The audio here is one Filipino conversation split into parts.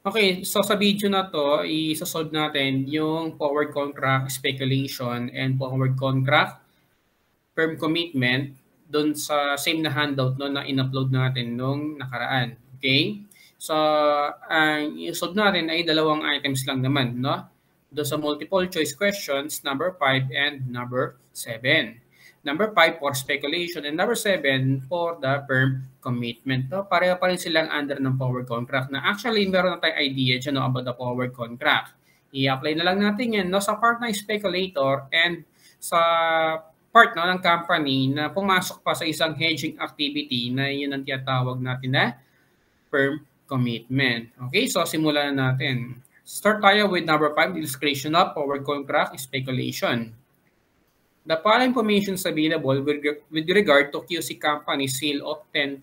Okay, so sa video na to, i-solve natin yung forward contract speculation and forward contract firm commitment doon sa same na handout no, na in-upload natin nung nakaraan. Okay? So, ang i-solve natin ay dalawang items lang naman. No? Doon sa multiple choice questions, number 5 and number 7. Number 5 for speculation and number 7 for the firm commitment. No? Pareho pa rin silang under ng forward contract na actually meron na tayong idea dyan no, about the forward contract. I-apply na lang natin yan no, sa part ng speculator and sa part no, ng company na pumasok pa sa isang hedging activity na yun ang tinatawag natin na firm commitment. Okay, so simulan na natin. Start tayo with number 5, illustration of forward contract speculation. The following information is available with regard to QC Company's sale of 10,000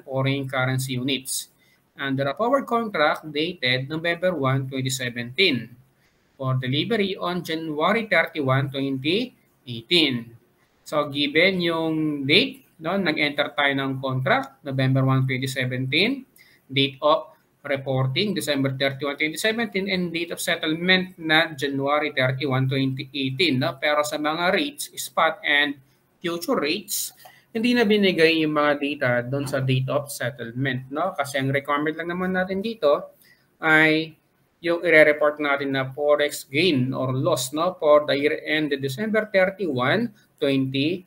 foreign currency units under a forward contract dated November 1, 2017 for delivery on January 31, 2018. So given yung date, no, nag-enter tayo ng contract November 1, 2017, date of reporting December 31, 2017 and date of settlement na January 31, 2018. No? Pero sa mga rates, spot and future rates, hindi na binigay yung mga data doon sa date of settlement. No? Kasi ang requirement lang naman natin dito ay yung i-report natin na forex gain or loss no, for the year ended December 31, 2017.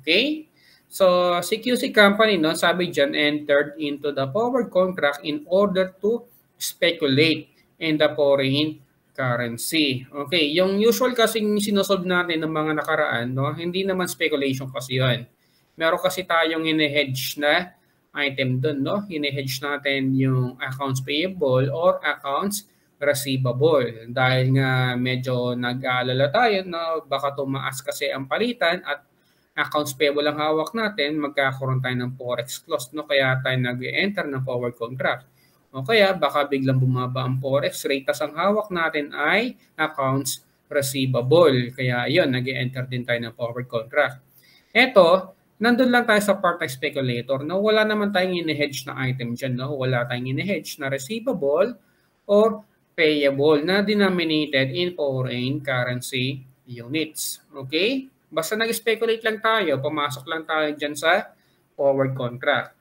Okay? So, CQC company, no, sabi dyan, entered into the forward contract in order to speculate in the foreign currency. Okay, yung usual kasing sinosolve natin ng mga nakaraan, no, hindi naman speculation kasi yun. Meron kasi tayong in-hedge na item dun, no? In-hedge natin yung accounts payable or accounts receivable. Dahil nga medyo nag-aalala tayo na baka tumaas kasi ang palitan at accounts payable ang hawak natin, magkakaroon tayo ng forex clause, no? Kaya tayo nag-enter ng forward contract. O kaya baka biglang bumaba ang forex rate, tas ang hawak natin ay accounts receivable. Kaya yun, nag-enter din tayo ng forward contract. Ito, nandun lang tayo sa part ng speculator, no? Wala naman tayong in-hedge na item dyan, no? Wala tayong in-hedge na receivable or payable na denominated in foreign currency units. Okay? Basta nag-speculate lang tayo, pumasok lang tayo dyan sa forward contract.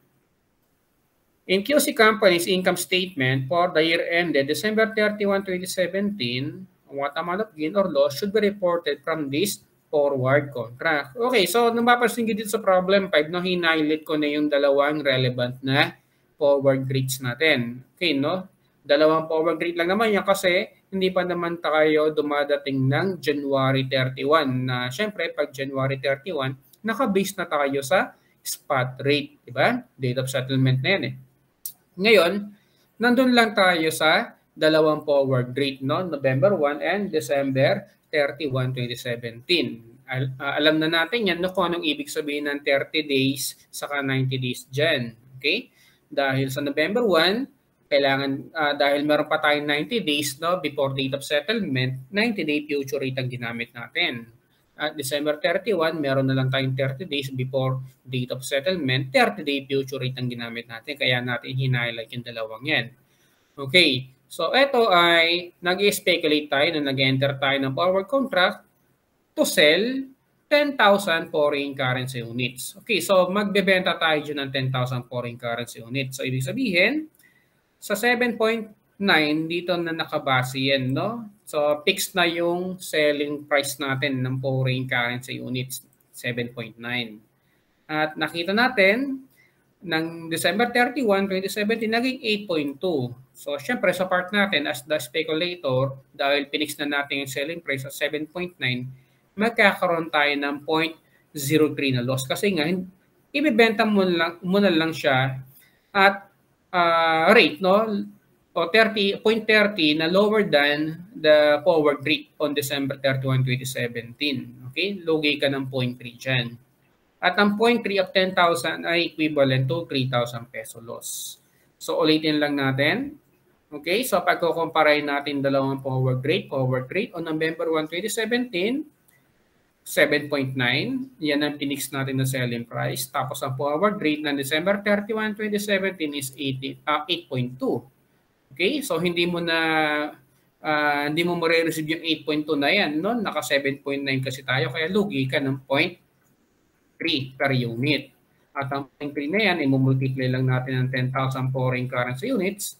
In QC Company's income statement for the year ended December 31, 2017, what amount of gain or loss should be reported from this forward contract? Okay, so nung mapapansin dito sa problem 5, no, hinighlight ko na yung dalawang relevant na forward rates natin. Okay, no? Dalawang forward rate lang naman yan kasi hindi pa naman tayo dumadating ng January 31 na syempre pag January 31, naka-base na tayo sa spot rate, di ba? Date of settlement na yan eh. Ngayon, nandun lang tayo sa dalawang forward rate, no? November 1 and December 31, 2017. Alam na natin yan, no, kung anong ibig sabihin ng 30 days saka 90 days dyan. Okay? Dahil sa November 1, kailangan dahil meron pa tayong 90 days no before date of settlement, 90-day future rate ang ginamit natin. At December 31, meron na lang tayong 30 days before date of settlement, 30-day future rate ang ginamit natin. Kaya natin hinighlight yung dalawang yan. Okay, so ito ay nag-speculate tayo na nag-enter tayo ng forward contract to sell 10,000 foreign currency units. Okay, so magbebenta tayo dyan ng 10,000 foreign currency units. So ibig sabihin, sa 7.9 dito na nakabase yan, no? So fixed na yung selling price natin ng foreign currency units, 7.9. At nakita natin ng December 31, 2017 naging 8.2. So syempre sa part natin as the speculator, dahil pinix na natin yung selling price at 7.9, magkakaroon tayo ng 0.03 na loss kasi nga ibebenta mo na lang siya at rate, no? O 0.30 na lower than the forward rate on December 31, 2017. Okay? Lugay ka ng 0.3 dyan. At ang 0.3 of 10,000 ay equivalent to 3,000 peso loss. So, ulitin lang natin. Okay? So, pagkukumparahin natin dalawang forward rate on November 1, 2017, 7.9. Yan ang pinix natin na selling price. Tapos ang forward rate ng December 31, 2017 is 8.2. Okay? So hindi mo mare-receive yung 8.2 na yan, no? Naka 7.9 kasi tayo, kaya lugi ka ng 0.3 per unit. At ang 0.3 na yan, imumultiply lang natin ng 10,000 foreign currency units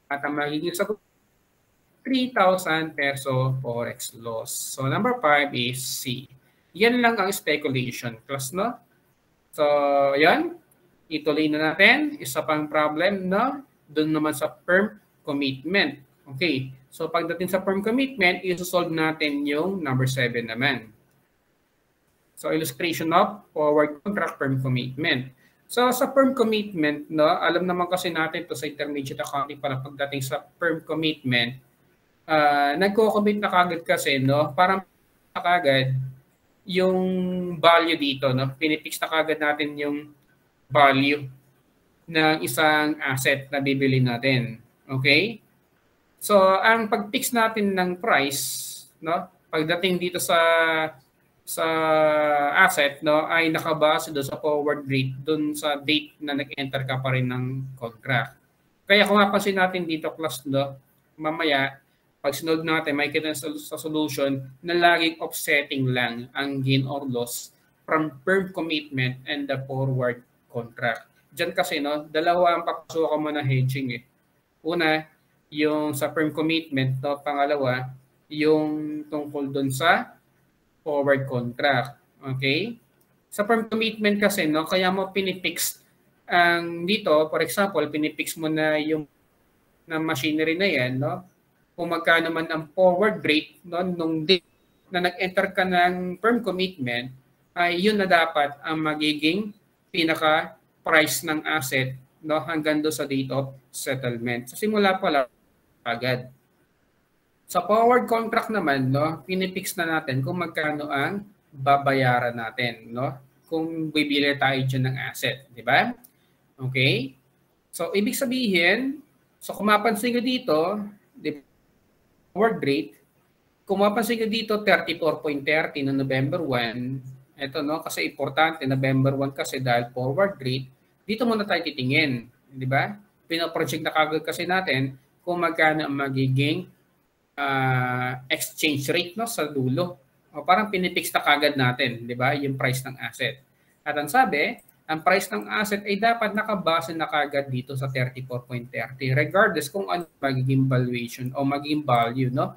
at ang magiging sagot 3,000 peso forex loss. So number 5 is C. Yan lang ang speculation class, no? So, yan. Ituloy na natin. Isa pang problem, no? Doon naman sa firm commitment. Okay. So, pagdating sa firm commitment, isosolve natin yung number 7 naman. So, illustration of forward contract firm commitment. So, sa firm commitment, no, alam naman kasi natin to sa intermediate accounting para pagdating sa firm commitment, nagko-commit na kagad kasi, no, parang kagad yung value dito, no, pinipix na kagad natin yung value ng isang asset na bibili natin. Okay? So, ang pag-fix natin ng price, no, pagdating dito sa asset, no, ay nakabase doon sa forward rate, doon sa date na nag-enter ka pa rin ng contract. Kaya kung mapansin natin dito, class, no, mamaya, pag sinolve natin, may kita sa solution na laging offsetting lang ang gain or loss from firm commitment and the forward contract. Diyan kasi, no, dalawa ang papasukan mo na hedging eh. Una, yung sa firm commitment, no, pangalawa, yung tungkol doon sa forward contract. Okay? Sa firm commitment kasi, no, kaya mo pinipix ang dito, for example, pinipix mo na yung na machinery na yan, no? Kung magkano man ang forward rate, no, nung date na nag-enter ka ng firm commitment, ay yun na dapat ang magiging pinaka price ng asset, no, hanggang do sa date of settlement. Sa simula pa lang agad. Sa forward contract naman, no, pinipix na natin kung magkano ang babayaran natin, no? Kung bibili tayo dyan ng asset, di ba? Okay? So, ibig sabihin, so kung mapansin ko dito, di ba, forward rate, kung mapansin ko dito, 34.30 no November 1, ito, no, kasi importante, November 1 kasi dahil forward rate, dito muna tayo titingin, di ba? Pinaproject na kagad kasi natin kung magkano ang magiging exchange rate, no, sa dulo. O parang pinipix na kagad natin, di ba, yung price ng asset. At ang sabi, ang price ng asset ay dapat nakabase na kagad dito sa 34.30 regardless kung ano magiging valuation o magiging value, no,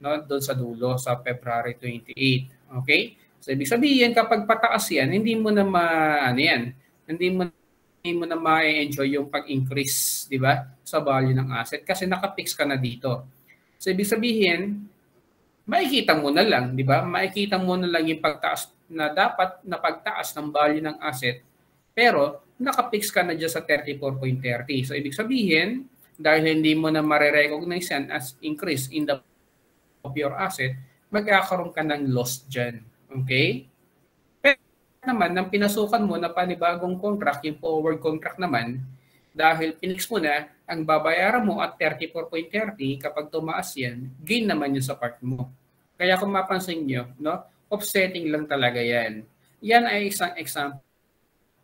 doon sa dulo sa February 28. Okay? So ibig sabihin kapag pataas yan, hindi mo na hindi mo na ma-enjoy yung pag-increase, di ba, sa value ng asset kasi nakapix ka na dito. So ibig sabihin, makikita mo na lang, di ba? Makikita mo na lang yung pagtaas na dapat na pagtaas ng value ng asset, pero nakapix ka na dyan sa 34.30. So ibig sabihin, dahil hindi mo na marirecognize yan as increase in the of your asset, magkakaroon ka ng loss dyan. Okay? Pero naman, nang pinasukan mo na panibagong contract, yung forward contract naman, dahil pinix mo na, ang babayaran mo at 34.30, kapag tumaas yan, gain naman yun sa part mo. Kaya kung mapansin nyo, no, offsetting lang talaga yan. Yan ay isang example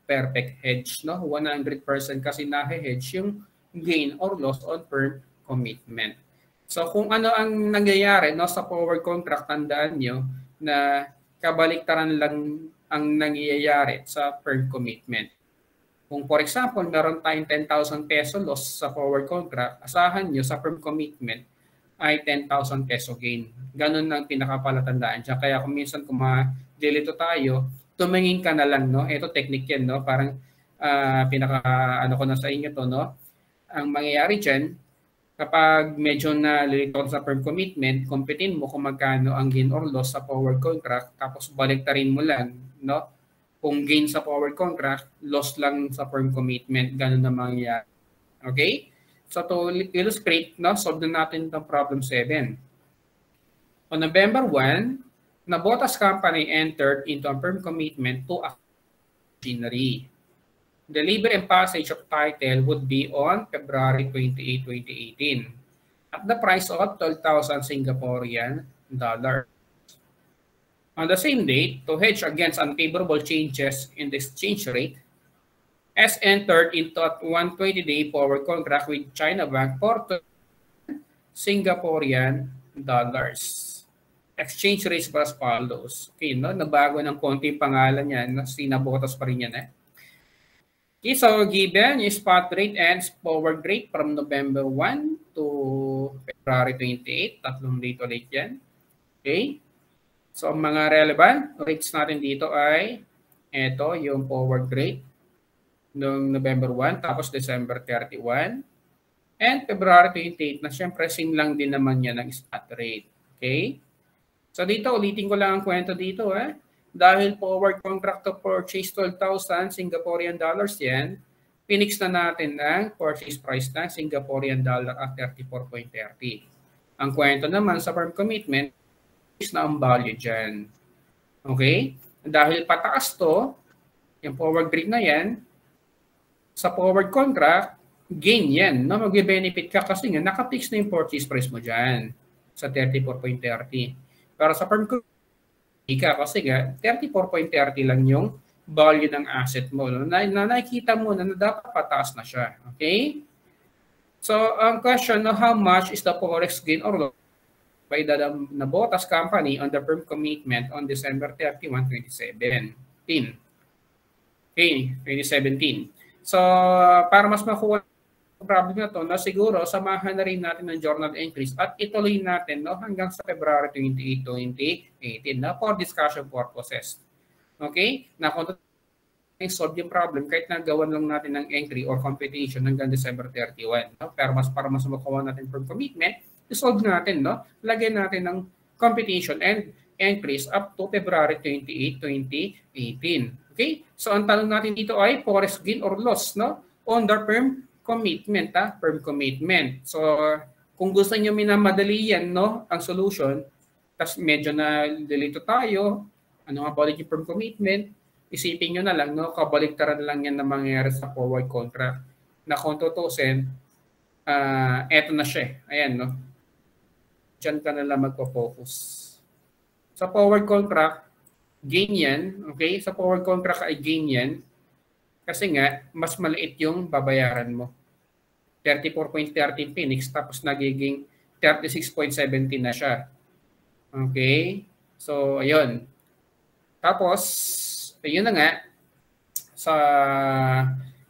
perfect hedge, no? 100% kasi na-hedge yung gain or loss on firm commitment. So kung ano ang nangyayari, no, sa forward contract, tandaan nyo na kabaliktaran lang ang nangyayari sa firm commitment. Kung for example, meron tayong 10,000 peso loss sa forward contract, asahan nyo sa firm commitment ay 10,000 peso gain. Ganun ang pinakapalatandaan siya. Kaya kung minsan kung ma-delito tayo, tumingin ka na lang, no? Ito technique yan, no? Parang ano ko na sa inyo to, no? Ang mangyayari dyan, kapag medyo nalilito sa firm commitment, kumpitin mo kung magkano ang gain or loss sa forward contract, tapos baliktarin mo lang, no? Kung gain sa forward contract, loss lang sa firm commitment, ganun na mangyayari. Okay? So to illustrate, no, solve na natin itong problem 7. On November 1, Nabotas Company entered into a firm commitment to a machinery. Delivery and passage of title would be on February 28, 2018 at the price of 12,000 Singaporean dollars. On the same date, to hedge against unfavorable changes in the exchange rate, has entered into a 120-day forward contract with China Bank for Singaporean dollars. Exchange rates para as follows. Okay, no? Nabago ng konti pangalan yan. No? Sinabotas pa rin yan eh. Okay, so given yung spot rate and forward rate from November 1 to February 28, tatlong date ulit yan. Okay? So, ang mga relevant rates natin dito ay ito, yung forward rate noong November 1, tapos December 31, and February 28 na syempre same lang din naman yan ng spot rate. Okay? So, dito, ulitin ko lang ang kwento dito. Dahil forward contract to purchase 12,000 Singaporean dollars yan, pinix na natin ang purchase price na Singaporean dollar at 34.30. Ang kwento naman sa firm commitment is na ang value dyan. Okay? Dahil pataas to, yung forward rate na yan, sa forward contract, gain yan. No? Mag-benefit ka kasi nga nakapix na yung purchase price mo dyan sa 34.30. Pero sa firm commitment, ka kasi nga 34.30 lang yung value ng asset mo. No? Nakikita mo na dapat pataas na siya. Okay? So, ang question, no, how much is the forex gain or loss by the Nabotas company on the firm commitment on December 31, 2017? Okay, 2017. So, para mas makuha problem na to, na siguro samahan na rin natin ng journal entries at ituloy natin no, hanggang sa February 28, 2018 na for discussion purposes. Okay? Na kung solve yung problem, kahit nagawan lang natin ng entry or computation hanggang December 31. No? Pero para mas makuha natin from commitment, isolve natin, no? Lagyan natin ng computation and entries up to February 28, 2018. Okay? So, ang tanong natin dito ay forex gain or loss, no? On the firm commitment, firm commitment. So, kung gusto niyo minamadali yan, no, ang solution, tas medyo na delito tayo, ano nga balik yung firm commitment, isipin nyo na lang, no, kabaliktaran lang yan na mangyayari sa forward contract. Na kung tutusin, eto na siya. Ayan, no. Diyan ka na lang magpo-focus. Sa forward contract, gain yan, okay? Sa forward contract ay gain yan, kasi nga, mas maliit yung babayaran mo. 34.13 Phoenix, tapos nagiging 36.17 na siya. Okay? So, ayun. Tapos, ayun na nga, sa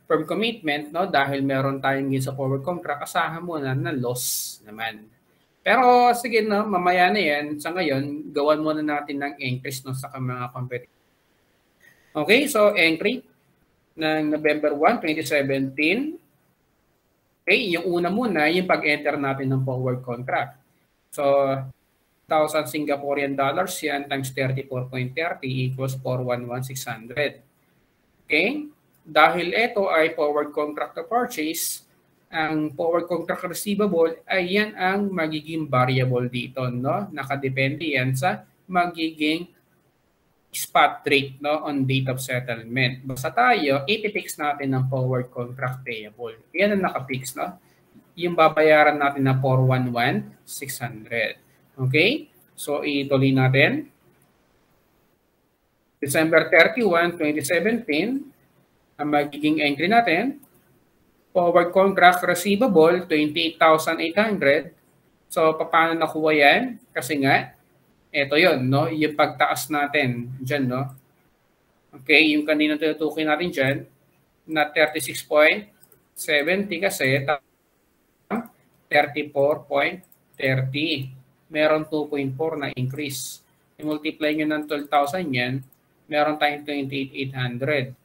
firm commitment, no, dahil meron tayong gain sa forward contract, asahan mo na loss naman. Pero, sige, no, mamaya na yan. Sa ngayon, gawan muna natin ng entries no, sa mga competitor. Okay? So, entry ng November 1, 2017. Okay, yung una muna, yung pag-enter natin ng forward contract. So, 1,000 Singaporean dollars yan times 34.30 equals 411,600. Okay? Dahil ito ay forward contract to purchase, ang forward contract receivable ay yan ang magiging variable dito. No? Nakadepende yan sa magiging spot rate no, on date of settlement. Basta tayo, ipipix natin ng forward contract payable. Yan ang nakapix, no? Yung babayaran natin na 411,600. Okay? So, ituloy natin. December 31, 2017, ang magiging entry natin, forward contract receivable, 28,800. So, paano nakuha yan? Kasi nga, ito yon, no? Yung pagtaas natin dyan, no? Okay, yung kanina tinutukoy natin dyan, na 36.70 kasi 34.30. Meron 2.4 na increase. I-multiply nyo ng 12,000 yan, meron tayong 28,800.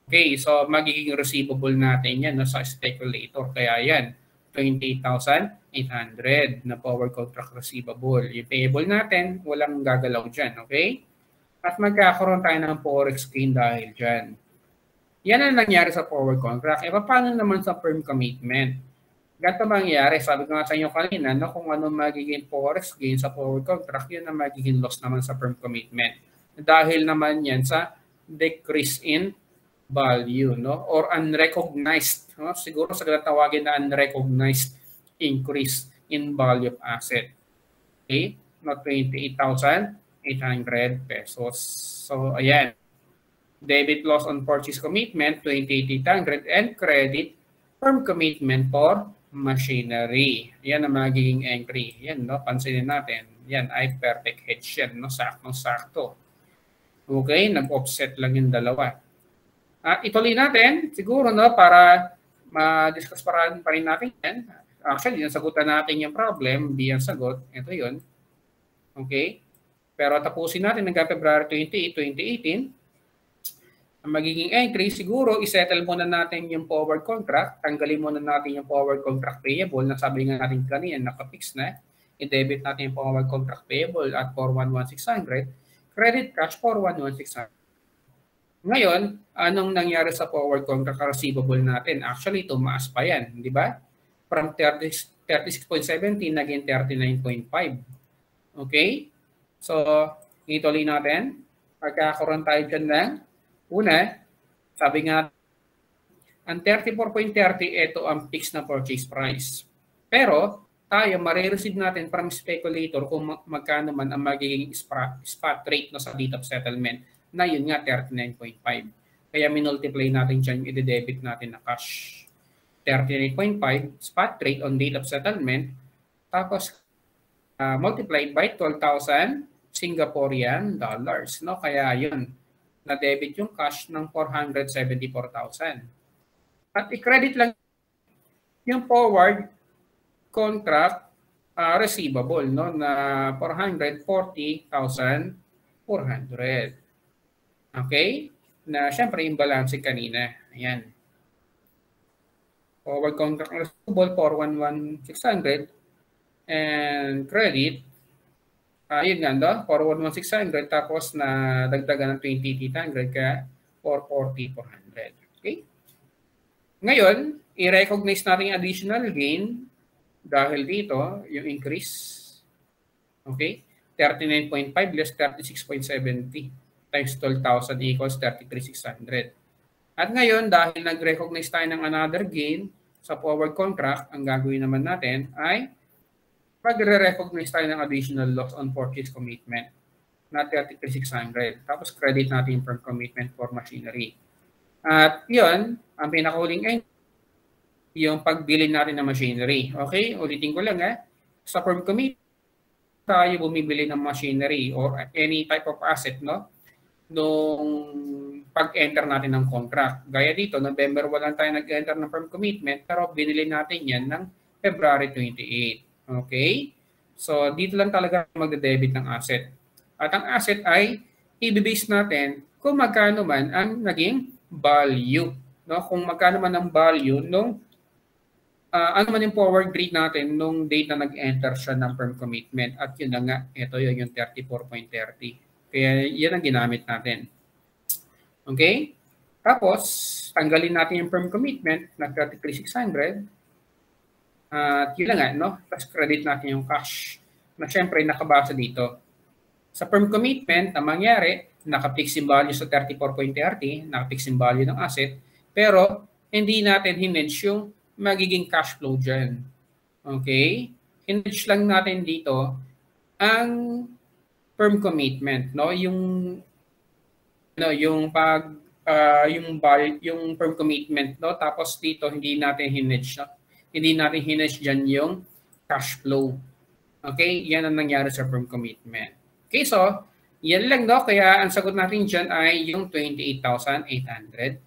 Okay, so magiging receivable natin yan no, sa speculator. Kaya yan, 28,800 na forward contract receivable. Yung payable natin, walang gagalaw dyan, okay? At magkakaroon tayo ng forex gain dahil dyan. Yan ang nangyari sa forward contract. E paano naman sa firm commitment? Ganito mangyayari, sabi ko nga sa inyo kanina, no, kung ano magiging forex gain sa forward contract, yun ang magiging loss naman sa firm commitment. Dahil naman yan sa decrease in value, no, or unrecognized, no? Siguro sa tawagin na unrecognized increase in value of asset. Okay, not 28,800 pesos. So ayan, Debit loss on purchase commitment, 28,800, and credit firm commitment for machinery. Yan ang magiging entry. Yan, no? Pansinin natin. Yan ay perfect hedge yan, no? Saktong-sakto. Okay, nag-offset lang yung dalawa. Ituloy natin, siguro, no, para ma-discuss pa rin natin yan. Actually, nasagutan natin yung problem, di ang sagot. Ito yun. Okay? Pero tapusin natin hanggang February 28, 2018. Ang magiging entry, siguro, isettle muna natin yung forward contract. Tanggalin muna natin yung forward contract payable na sabi nga natin kanina, nakapix na. I-debit natin yung forward contract payable at 411,600. Credit cash 411,600. Ngayon, anong nangyari sa forward contract receivable natin? Actually, tumaas pa yan, di ba? From 36.17 naging 39.5. Okay? So, ituloy natin. Pagkakaroon tayo dyan ng una, sabi nga, ang 34.30, ito ang fixed na purchase price. Pero, tayo, marireceive natin from speculator kung magkano man ang magiging spot rate no, sa date of settlement na yun nga, 39.5. Kaya minultiply natin dyan, i-debit natin na cash. 39.5 spot rate on date of settlement, tapos multiplied by 12,000 Singaporean dollars. No? Kaya yun, na-debit yung cash ng 474,000. At i-credit lang yung forward contract receivable no, na 440,400. Okay? Na syempre yung balance kanina. Ayan. Forward contract receivable 411,600 and credit yun nga, no? 411,600 tapos na dagdagan ng 20,800 kaya 440,400. Okay? Ngayon, i-recognize natin yung additional gain dahil dito, yung increase. Okay? 39.5 less 36.70 times 12,000 equals 33,600. At ngayon, dahil nag-recognize tayo ng another gain sa forward contract, ang gagawin naman natin ay pag-recognize tayo ng additional loss on purchase commitment na 33,600. Tapos credit natin yung firm commitment for machinery. At yun, ang pinakahuling ay yung pagbili natin ng machinery. Okay? Ulitin ko lang sa firm commitment, tayo bumibili ng machinery or any type of asset, no? Nung pag-enter natin ng contract. Gaya dito, November 1 lang tayo nag-enter ng firm commitment, pero binili natin yan ng February 28. Okay? So, dito lang talaga magde-debit ng asset. At ang asset ay i-base natin kung magkano man ang naging value. No? Kung magkano man ang value nung ano man yung forward rate natin nung date na nag-enter siya ng firm commitment. At yun na nga, ito yun yung 34.30. Kaya yan ang ginamit natin. Okay? Tapos, tanggalin natin yung firm commitment na 33,600. At yun lang nga, no? Tapos credit natin yung cash na syempre nakabasa dito. Sa firm commitment, ang mangyari, nakapix yung value sa 34.30, nakapix yung value ng asset, pero hindi natin hinedge yung magiging cash flow dyan. Okay? Hinedge lang natin dito ang firm commitment, no? Yung firm commitment, no? Tapos dito hindi natin hinedge, no? Hindi natin hinedge dyan yung cash flow. Okay? Yan ang nangyari sa firm commitment. Okay, so, yan lang, no? Kaya ang sagot natin dyan ay yung 28,800.